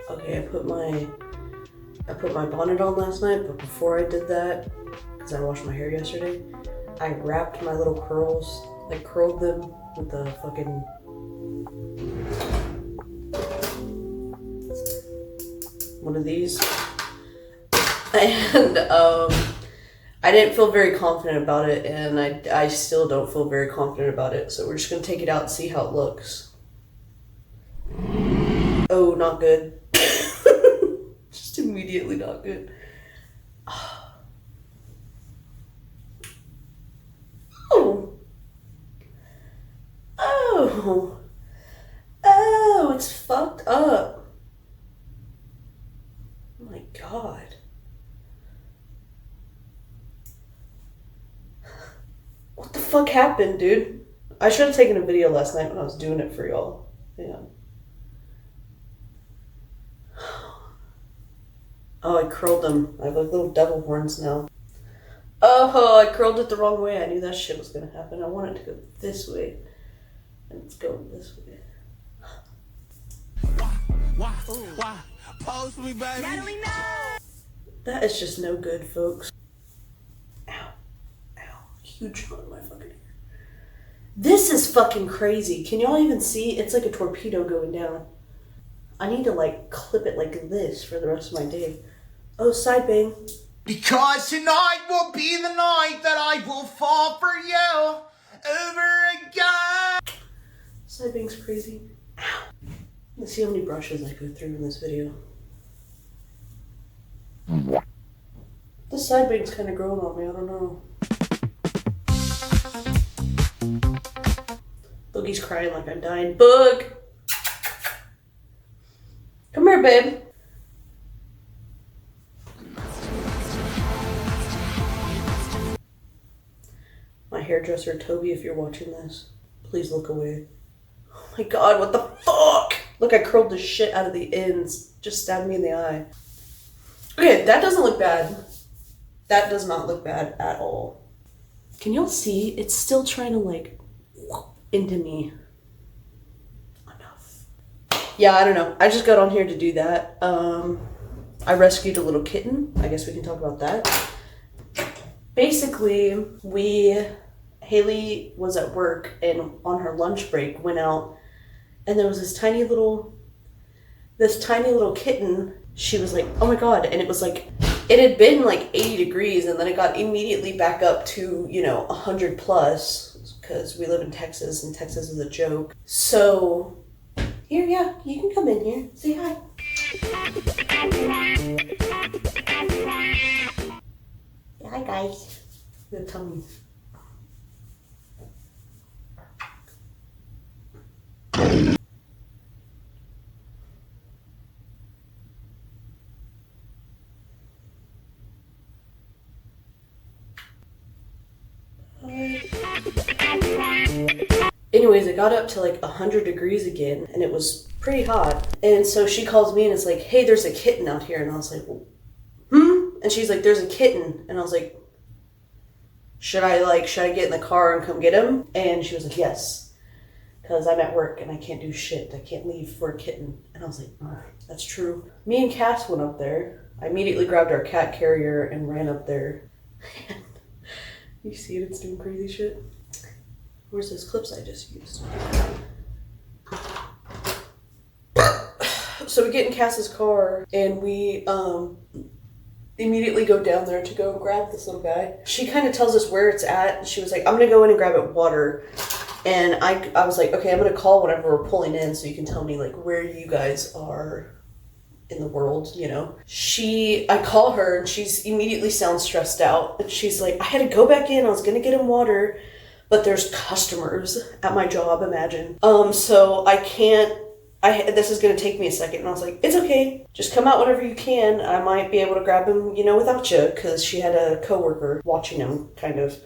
Okay, I put my bonnet on last night, but before I did that, because I washed my hair yesterday, I wrapped my little curls, like curled them with the fucking one of these. And I didn't feel very confident about it, and I still don't feel very confident about it, so we're just gonna take it out and see how it looks. Oh, not good. Just immediately not good. Oh. Oh. Oh, it's fucked up. Oh my god. What the fuck happened, dude? I should have taken a video last night when I was doing it for y'all. Yeah. Oh, I curled them. I have like little devil horns now. Oh, I curled it the wrong way. I knew that shit was gonna happen. I wanted it to go this way. And it's going this way. Why? Post me, baby. Natalie, no! That is just no good, folks. Ow. Ow. Huge knot in my fucking hair. This is fucking crazy. Can y'all even see? It's like a torpedo going down. I need to like clip it like this for the rest of my day. Oh, side bang. Because tonight will be the night that I will fall for you over again. Side bang's crazy. Ow. Let's see how many brushes I go through in this video. This side bang's kind of growing on me. I don't know. Boogie's crying like I'm dying. Boog! Come here, babe. My hairdresser, Toby, if you're watching this, please look away. Oh my god, what the fuck? Look, I curled the shit out of the ends. Just stabbed me in the eye. Okay, that doesn't look bad. That does not look bad at all. Can y'all see? It's still trying to like into me. Enough. Yeah, I don't know. I just got on here to do that. I rescued a little kitten. I guess we can talk about that. Basically, Haley was at work and on her lunch break went out, and there was this tiny little kitten. She was like, oh my god, and it was like, it had been like 80 degrees and then it got immediately back up to, 100 plus, because we live in Texas and Texas is a joke. So, here, yeah, you can come in here. Say hi. Yeah, hi guys. The tummy. Anyways, it got up to like 100 degrees again and it was pretty hot. And so she calls me and it's like, hey, there's a kitten out here. And I was like, And she's like, there's a kitten. And I was like, should I get in the car and come get him? And she was like, yes, because I'm at work and I can't do shit. I can't leave for a kitten. And I was like, that's true. Me and Cass went up there. I immediately grabbed our cat carrier and ran up there. You see it? It's doing crazy shit. Where's those clips I just used? So we get in Cass's car and we immediately go down there to go grab this little guy. She kind of tells us where it's at. She was like, I'm gonna go in and grab it water. And I was like, okay, I'm gonna call whenever we're pulling in so you can tell me like where you guys are in the world, I call her and she's immediately sounds stressed out. And she's like, I had to go back in. I was gonna get him water, but there's customers at my job, imagine. So I can't, this is gonna take me a second. And I was like, it's okay. Just come out whenever you can. I might be able to grab him, without you, because she had a coworker watching him, kind of.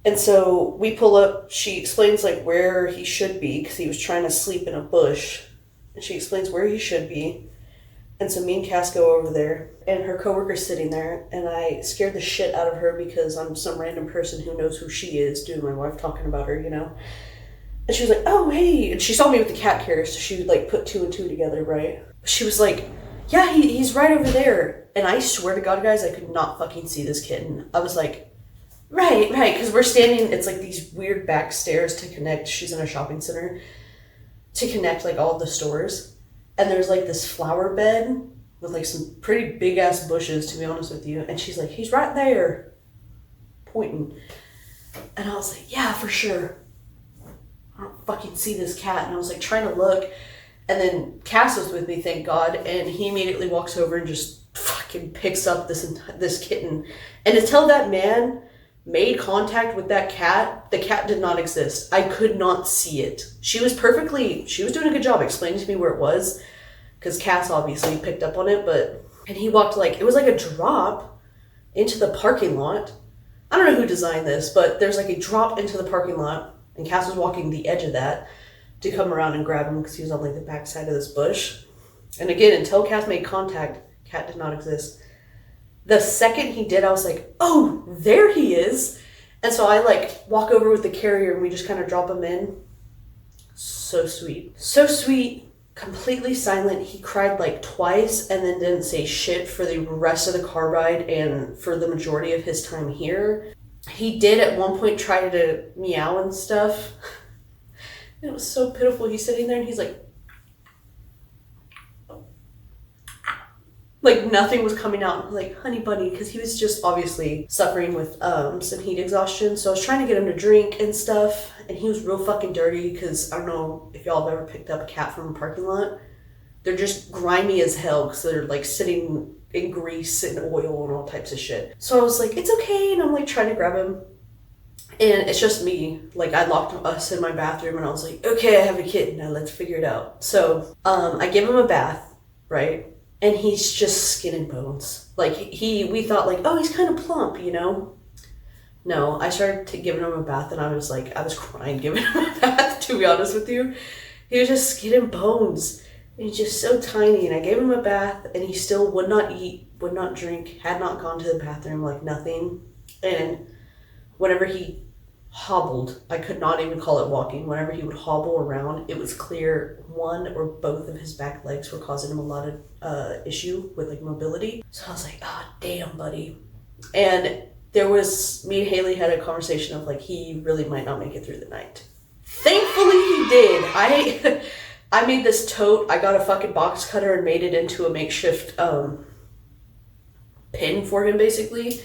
And so we pull up, she explains like where he should be, because he was trying to sleep in a bush. And she explains where he should be. And so me and Cass go over there, and her coworker's sitting there, and I scared the shit out of her because I'm some random person who knows who she is, doing my wife talking about her, And she was like, oh, hey. And she saw me with the cat carrier, so she like put 2 and 2 together, right? She was like, yeah, he's right over there. And I swear to God, guys, I could not fucking see this kitten. I was like, right, because we're standing, it's like these weird back stairs to connect. She's in a shopping center to connect like all the stores. And there's like this flower bed with like some pretty big ass bushes, to be honest with you. And she's like, he's right there, pointing. And I was like, yeah, for sure. I don't fucking see this cat. And I was like trying to look. And then Cass was with me, thank God. And he immediately walks over and just fucking picks up this kitten. And until that man made contact with that cat, the cat did not exist. I could not see it. She was doing a good job explaining to me where it was. Because Cass obviously picked up on it. And he walked like, it was like a drop into the parking lot. I don't know who designed this, but there's like a drop into the parking lot. And Cass was walking the edge of that to come around and grab him because he was on like the back side of this bush. And again, until Cass made contact, cat did not exist. The second he did, I was like, oh, there he is. And so I like walk over with the carrier and we just kind of drop him in. So sweet. So sweet, completely silent. He cried like twice and then didn't say shit for the rest of the car ride and for the majority of his time here. He did at one point try to meow and stuff. It was so pitiful. He's sitting there and he's like nothing was coming out. Like, honey bunny, because he was just obviously suffering with some heat exhaustion. So I was trying to get him to drink and stuff, and he was real fucking dirty because I don't know if y'all have ever picked up a cat from a parking lot. They're just grimy as hell because they're like sitting in grease and oil and all types of shit. So I was like, it's okay, and I'm like trying to grab him. And it's just me. Like, I locked us in my bathroom and I was like, okay, I have a kitten, now let's figure it out. So I give him a bath, right? And he's just skin and bones. Like, we thought like, oh, he's kind of plump, you know? No, I started giving him a bath and I was crying giving him a bath, to be honest with you. He was just skin and bones. And he's just so tiny. And I gave him a bath and he still would not eat, would not drink, had not gone to the bathroom, like nothing. And whenever he hobbled, I could not even call it walking. Whenever he would hobble around, it was clear one or both of his back legs were causing him a lot of issue with like mobility. So I was like, oh, damn, buddy. And me and Haley had a conversation of like, he really might not make it through the night. Thankfully he did. I made this tote. I got a fucking box cutter and made it into a makeshift pin for him, basically,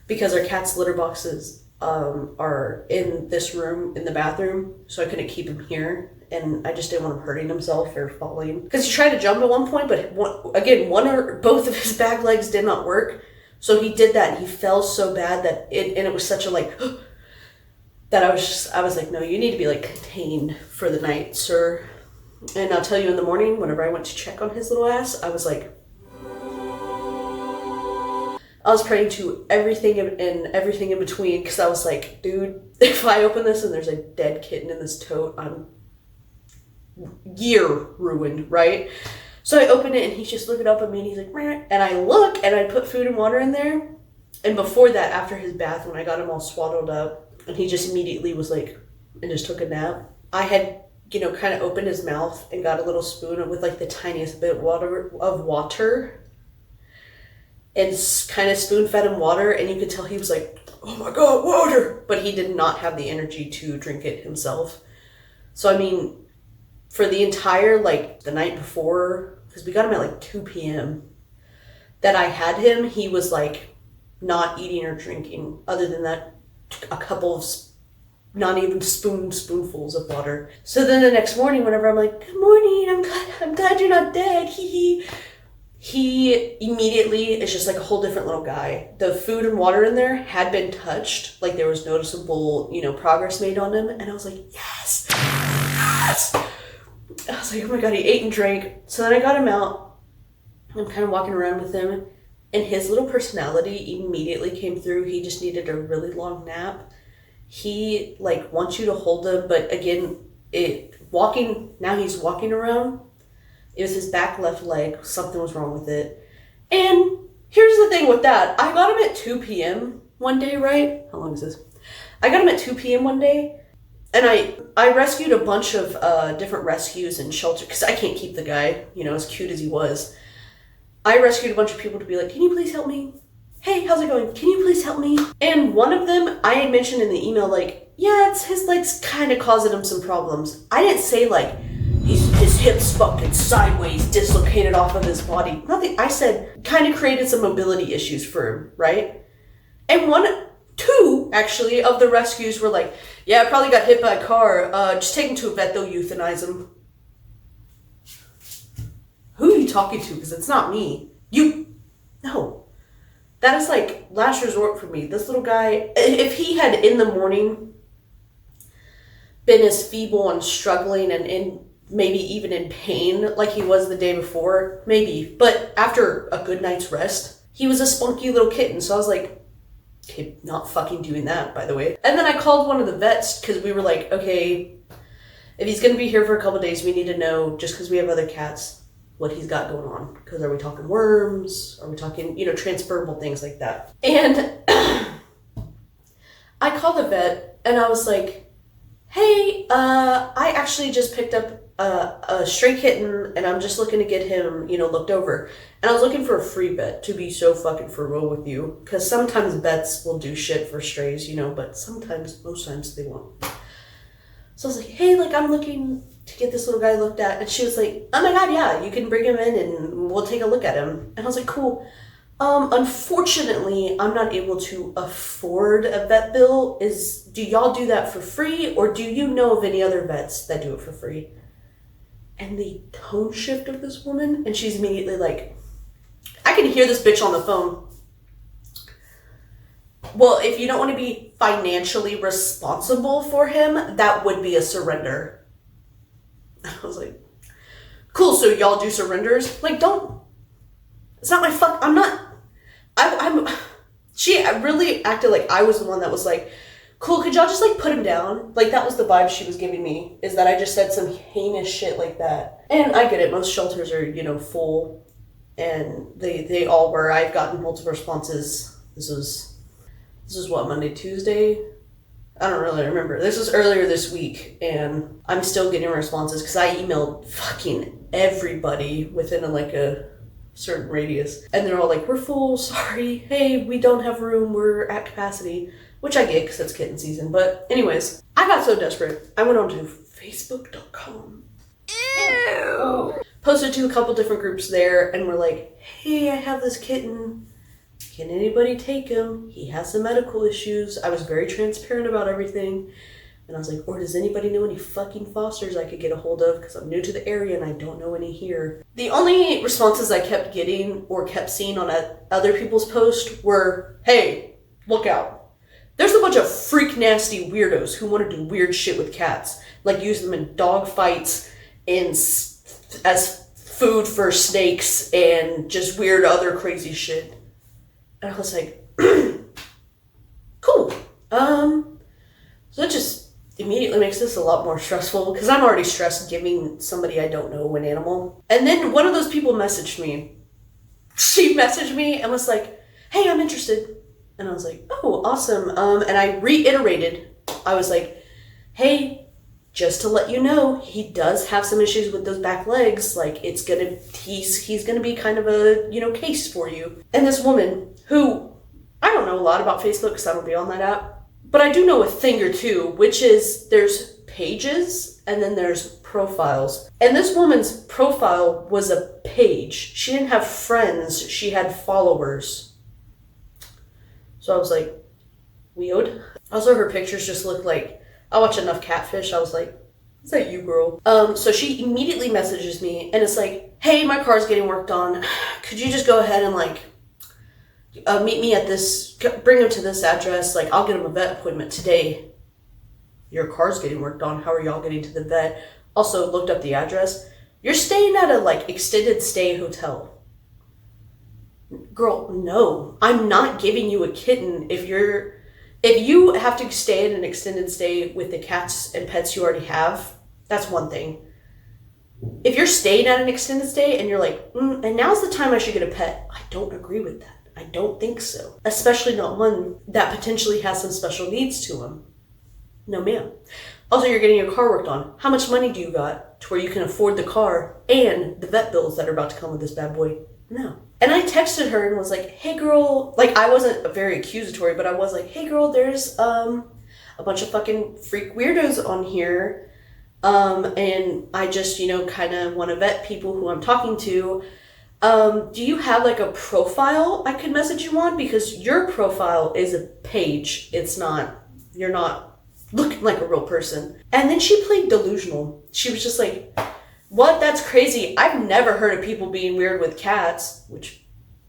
because our cat's litter boxes are in this room in the bathroom, so I couldn't keep him here, and I just didn't want him hurting himself or falling, because he tried to jump at one point, but one or both of his back legs did not work. So he did that and he fell so bad that it was such a like that I was like, no, you need to be like contained for the night, sir. And I'll tell you, in the morning, whenever I went to check on his little ass, I was like, I was praying to everything and everything in between, because I was like, dude, if I open this and there's a dead kitten in this tote, I'm year ruined, right? So I open it and he's just looking up at me and he's like, meh. And I look and I put food and water in there. And before that, after his bath, when I got him all swaddled up and he just immediately was like, and just took a nap, I had, kind of opened his mouth and got a little spoon with like the tiniest bit of water and kind of spoon fed him water, and you could tell he was like, oh my God, water! But he did not have the energy to drink it himself. So I mean, for the entire, like, the night before, because we got him at like 2 p.m. that I had him, he was like not eating or drinking. Other than that, a couple of not even spoonfuls of water. So then the next morning, whenever I'm like, good morning, I'm glad you're not dead, he immediately is just like a whole different little guy. The food and water in there had been touched, like there was noticeable, progress made on him, and I was like, yes. I was like, oh my God, he ate and drank. So then I got him out. I'm kind of walking around with him, and his little personality immediately came through. He just needed a really long nap. He like wants you to hold him, but again, now he's walking around. It was his back left leg. Something was wrong with it. And here's the thing with that. I got him at 2 p.m. one day, right? How long is this? I got him at 2 p.m. one day, And I rescued a bunch of different rescues and shelter, because I can't keep the guy, you know, as cute as he was. I rescued a bunch of people to be like, can you please help me? Hey, how's it going? Can you please help me? And one of them, I had mentioned in the email, like, yeah, it's his legs kind of causing him some problems. I didn't say, like, his hips fucking sideways, dislocated off of his body. Nothing. I said, kind of created some mobility issues for him, right? And two, actually, of the rescues were like, yeah, I probably got hit by a car. Just take him to a vet, they'll euthanize him. Who are you talking to? Because it's not me. No. That is like last resort for me. This little guy, if he had in the morning been as feeble and struggling and maybe even in pain like he was the day before, maybe. But after a good night's rest, he was a spunky little kitten. So I was like, okay, not fucking doing that, by the way. And then I called one of the vets because we were like, okay, if he's going to be here for a couple of days, we need to know, just because we have other cats, what he's got going on. Because are we talking worms? Are we talking, you know, transferable things like that? And I called the vet and I was like, hey, I actually just picked up a stray kitten and I'm just looking to get him, you know, looked over. And I was looking for a free vet, to be so fucking for real with you. Because sometimes vets will do shit for strays, you know, but most times they won't. So I was like, hey, like, I'm looking to get this little guy looked at. And she was like, oh my God, yeah, you can bring him in and we'll take a look at him. And I was like, cool. Unfortunately, I'm not able to afford a vet bill. Do y'all do that for free? Or do you know of any other vets that do it for free? And the tone shift of this woman, and she's immediately like, I can hear this bitch on the phone. Well, if you don't want to be financially responsible for him, that would be a surrender. I was like, cool, so y'all do surrenders? Like, it's not my she really acted like I was the one that was like, cool, could y'all just like put him down? Like, that was the vibe she was giving me, is that I just said some heinous shit like that. And I get it, most shelters are, you know, full, and they all were. I've gotten multiple responses. This is what, Monday, Tuesday? I don't really remember. This was earlier this week, and I'm still getting responses because I emailed fucking everybody within a certain radius. And they're all like, we're full, sorry. Hey, we don't have room. We're at capacity. Which I get because it's kitten season. But anyways, I got so desperate. I went on to Facebook.com. Ew. Posted to a couple different groups there, and we're like, hey, I have this kitten. Can anybody take him? He has some medical issues. I was very transparent about everything. And I was like, or does anybody know any fucking fosters I could get a hold of? Because I'm new to the area and I don't know any here. The only responses I kept getting or kept seeing on other people's posts were, hey, look out. There's a bunch of freak nasty weirdos who want to do weird shit with cats. Like use them in dog fights and as food for snakes and just weird other crazy shit. And I was like, cool. So it just immediately makes this a lot more stressful because I'm already stressed giving somebody I don't know an animal. And then one of those people messaged me. She messaged me and was like, hey, I'm interested. And I was like, oh, awesome. And I reiterated, I was like, hey, just to let you know, he does have some issues with those back legs. Like, he's gonna be kind of a, you know, case for you. And this woman, who, I don't know a lot about Facebook because I don't be on that app, but I do know a thing or two, which is there's pages and then there's profiles. And this woman's profile was a page. She didn't have friends, she had followers. So I was like, weird. Also, her pictures just look like, I watch enough catfish. I was like, is that you, girl? So she immediately messages me and it's like, hey, my car's getting worked on. Could you just go ahead and like meet me at this, bring him to this address. Like, I'll get him a vet appointment today. Your car's getting worked on. How are y'all getting to the vet? Also looked up the address. You're staying at a like extended stay hotel. Girl, no, I'm not giving you a kitten if you have to stay in an extended stay with the cats and pets you already have. That's one thing. If you're staying at an extended stay and you're like, and now's the time I should get a pet, I don't agree with that. I don't think so. Especially not one that potentially has some special needs to him. No, ma'am. Also, you're getting your car worked on. How much money do you got to where you can afford the car and the vet bills that are about to come with this bad boy? No. And I texted her and was like, hey girl, like I wasn't very accusatory, but I was like, hey girl, there's a bunch of fucking freak weirdos on here. And I just, kind of want to vet people who I'm talking to. Do you have like a profile I could message you on? Because your profile is a page. You're not looking like a real person. And then she played delusional. She was just like, what? That's crazy. I've never heard of people being weird with cats, which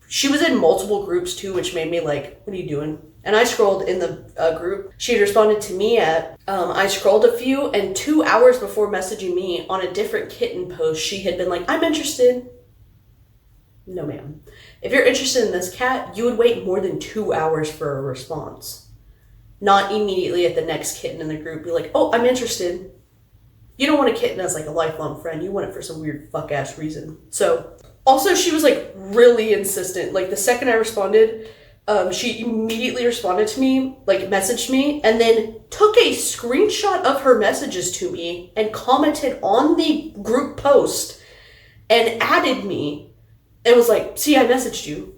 she was in multiple groups too, which made me like, what are you doing? And I scrolled in the group she had responded to me at. I scrolled a few, and 2 hours before messaging me on a different kitten post, she had been like, I'm interested. No, ma'am. If you're interested in this cat, you would wait more than 2 hours for a response. Not immediately at the next kitten in the group be like, oh, I'm interested. You don't want a kitten as like a lifelong friend. You want it for some weird fuck ass reason. So also she was like really insistent. Like the second I responded, she immediately responded to me, like messaged me, and then took a screenshot of her messages to me and commented on the group post and added me and was like, see, I messaged you.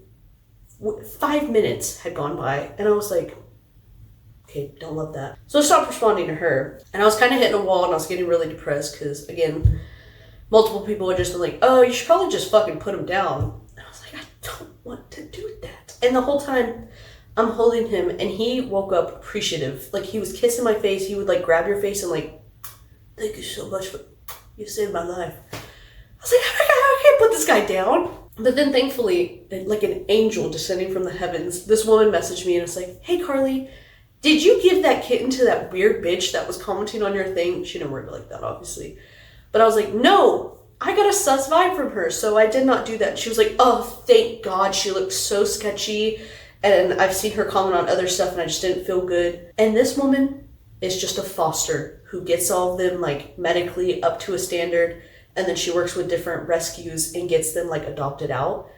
5 minutes had gone by and I was like, okay, don't love that. So I stopped responding to her. And I was kind of hitting a wall and I was getting really depressed because, again, multiple people had just been like, oh, you should probably just fucking put him down. And I was like, I don't want to do that. And the whole time I'm holding him and he woke up appreciative. Like he was kissing my face. He would like grab your face and like, thank you so much for, you saved my life. I was like, oh my God, I can't put this guy down. But then thankfully, like an angel descending from the heavens, this woman messaged me and it's like, hey Carly, did you give that kitten to that weird bitch that was commenting on your thing? She didn't word it like that, obviously. But I was like, no, I got a sus vibe from her, so I did not do that. She was like, oh, thank God. She looked so sketchy. And I've seen her comment on other stuff and I just didn't feel good. And this woman is just a foster who gets all of them like medically up to a standard. And then she works with different rescues and gets them like adopted out.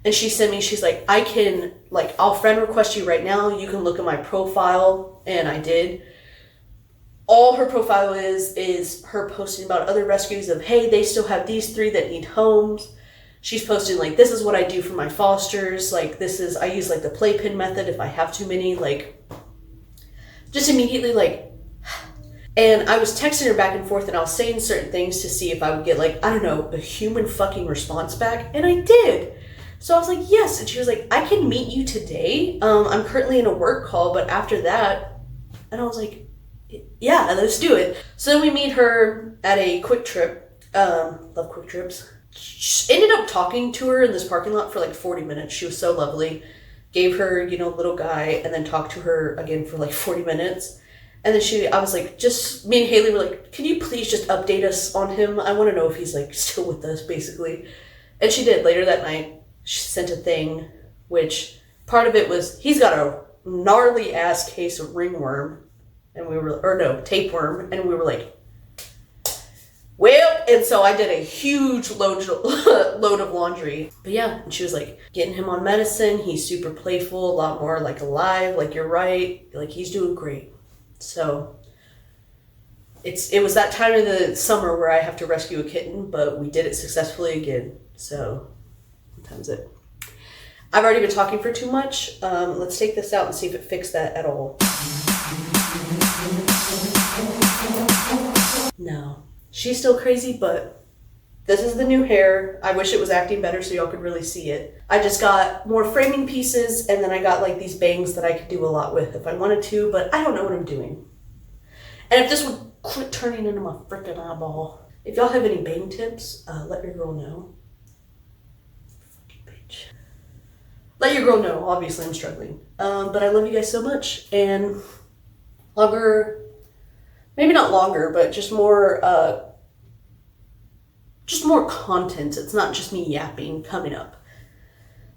And she sent me, she's like, I can, like, I'll friend request you right now. You can look at my profile. And I did. All her profile is her posting about other rescues of, hey, they still have these 3 that need homes. She's posting, like, this is what I do for my fosters. Like, I use, like, the playpen method if I have too many. Like, just immediately, like, and I was texting her back and forth and I was saying certain things to see if I would get, like, I don't know, a human fucking response back. And I did. So I was like, yes. And she was like, I can meet you today. I'm currently in a work call, but after that, and I was like, yeah, let's do it. So then we meet her at a Quick Trip. Love Quick Trips. She ended up talking to her in this parking lot for like 40 minutes. She was so lovely. Gave her, little guy, and then talked to her again for like 40 minutes. And then I was like, me and Haley were like, can you please just update us on him? I want to know if he's like still with us, basically. And she did. Later that night, she sent a thing, which part of it was, he's got a gnarly ass case of ringworm. And tapeworm. And we were like, well, and so I did a huge load of laundry. But yeah, and she was like, getting him on medicine. He's super playful, a lot more like alive. Like, you're right. Like, he's doing great. So it was that time of the summer where I have to rescue a kitten, but we did it successfully again. So that was it. I've already been talking for too much. Let's take this out and see if it fixed that at all. No. She's still crazy, but this is the new hair. I wish it was acting better so y'all could really see it. I just got more framing pieces, and then I got like these bangs that I could do a lot with if I wanted to, but I don't know what I'm doing. And if this would quit turning into my freaking eyeball. If y'all have any bang tips, let your girl know. Fucking bitch. Let your girl know. Obviously, I'm struggling. But I love you guys so much, and longer, maybe not longer, but just more content. It's not just me yapping coming up.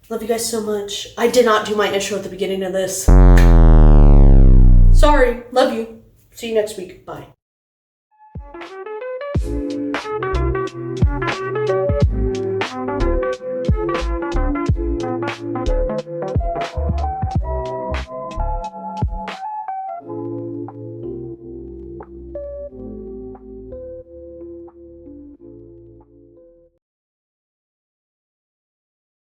Love you guys so much. I did not do my intro at the beginning of this. Sorry. Love you. See you next week. Bye.